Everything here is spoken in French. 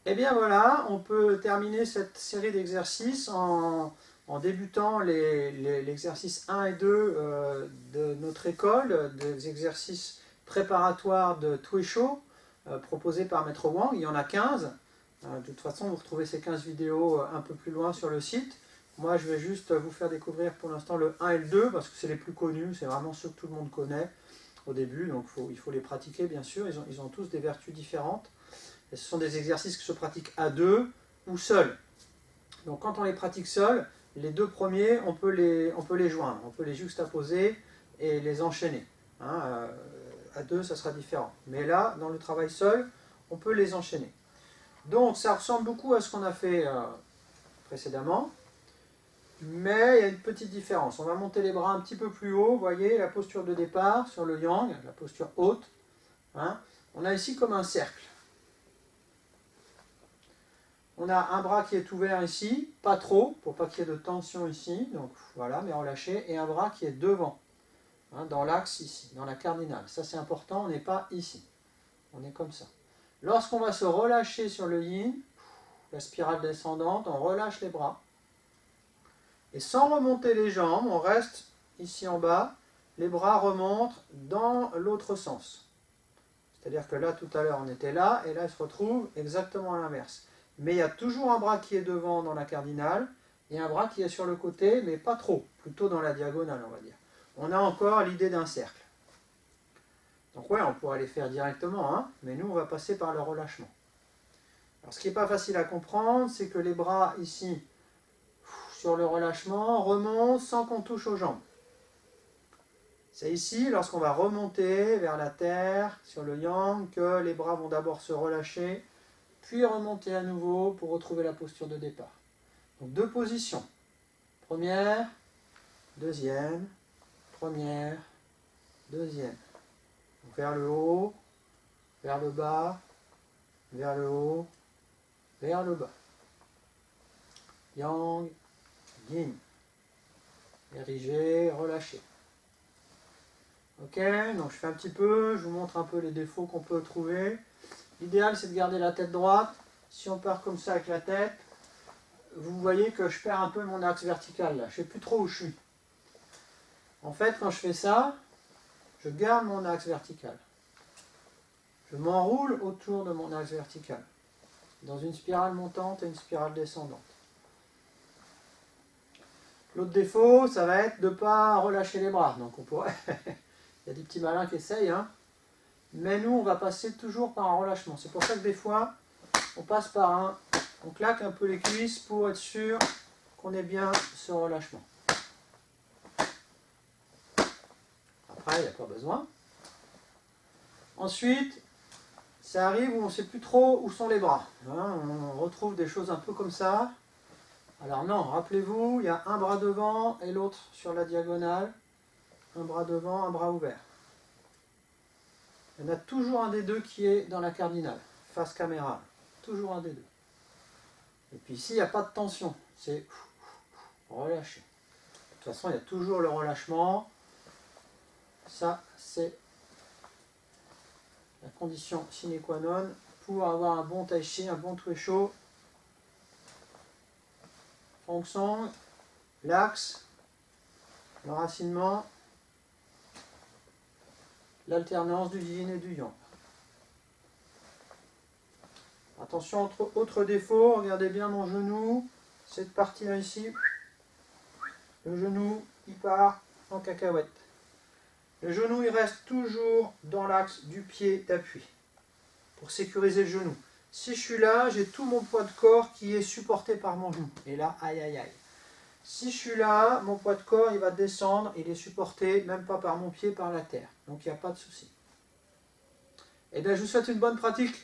Et bien voilà, on peut terminer cette série d'exercices en débutant l'exercice 1 et 2 de notre école, des exercices préparatoires de Tuisho proposés par Maître Wang. Il y en a 15. De toute façon, vous retrouvez ces 15 vidéos un peu plus loin sur le site. Moi, je vais juste vous faire découvrir pour l'instant le 1 et le 2 parce que c'est les plus connus, c'est vraiment ceux que tout le monde connaît au début, donc il faut les pratiquer bien sûr, ils ont tous des vertus différentes. Et ce sont des exercices qui se pratiquent à deux ou seul. Donc quand on les pratique seul, les deux premiers, on peut les joindre, on peut les juxtaposer et les enchaîner. Hein, à deux, ça sera différent. Mais là, dans le travail seul, on peut les enchaîner. Donc ça ressemble beaucoup à ce qu'on a fait précédemment, mais il y a une petite différence. On va monter les bras un petit peu plus haut, vous voyez, la posture de départ sur le yang, la posture haute. Hein. On a ici comme un cercle. On a un bras qui est ouvert ici, pas trop, pour pas qu'il y ait de tension ici, donc voilà, mais relâché, et un bras qui est devant, hein, dans l'axe ici, dans la cardinale. Ça c'est important, on n'est pas ici, on est comme ça. Lorsqu'on va se relâcher sur le yin, la spirale descendante, on relâche les bras, et sans remonter les jambes, on reste ici en bas, les bras remontent dans l'autre sens. C'est-à-dire que là, tout à l'heure, on était là, et là, ils se retrouvent exactement à l'inverse. Mais il y a toujours un bras qui est devant dans la cardinale, et un bras qui est sur le côté, mais pas trop, plutôt dans la diagonale, on va dire. On a encore l'idée d'un cercle. Donc ouais, on pourrait les faire directement, hein, mais nous, on va passer par le relâchement. Alors, ce qui n'est pas facile à comprendre, c'est que les bras, ici, sur le relâchement, remontent sans qu'on touche aux jambes. C'est ici, lorsqu'on va remonter vers la terre, sur le yang, que les bras vont d'abord se relâcher, puis remonter à nouveau pour retrouver la posture de départ. Donc deux positions. Première, deuxième, première, deuxième. Donc vers le haut, vers le bas, vers le haut, vers le bas. Yang, yin. Érigé, relâché. Ok, donc je fais un petit peu, je vous montre un peu les défauts qu'on peut trouver. L'idéal, c'est de garder la tête droite. Si on part comme ça avec la tête, vous voyez que je perds un peu mon axe vertical là. Je ne sais plus trop où je suis. En fait, quand je fais ça, je garde mon axe vertical. Je m'enroule autour de mon axe vertical, dans une spirale montante et une spirale descendante. L'autre défaut, ça va être de ne pas relâcher les bras. Donc on pourrait... Il y a des petits malins qui essayent, hein. Mais nous, on va passer toujours par un relâchement. C'est pour ça que des fois, on passe par un... On claque un peu les cuisses pour être sûr qu'on ait bien ce relâchement. Après, il n'y a pas besoin. Ensuite, ça arrive où on ne sait plus trop où sont les bras. Hein, on retrouve des choses un peu comme ça. Alors non, rappelez-vous, il y a un bras devant et l'autre sur la diagonale. Un bras devant, un bras ouvert. Il y en a toujours un des deux qui est dans la cardinale, face caméra. Toujours un des deux. Et puis ici, il n'y a pas de tension. C'est relâché. De toute façon, il y a toujours le relâchement. Ça, c'est la condition sine qua non pour avoir un bon tai chi, un bon tuisho. Feng Song, l'axe, l'enracinement, l'alternance du yin et du yang. Attention, autre défaut, regardez bien mon genou, cette partie-là ici, le genou, il part en cacahuète. Le genou, il reste toujours dans l'axe du pied d'appui, pour sécuriser le genou. Si je suis là, j'ai tout mon poids de corps qui est supporté par mon genou. Et là, aïe aïe aïe. Si je suis là, mon poids de corps, il va descendre, il est supporté, même pas par mon pied, par la terre. Donc il n'y a pas de souci. Eh bien, je vous souhaite une bonne pratique.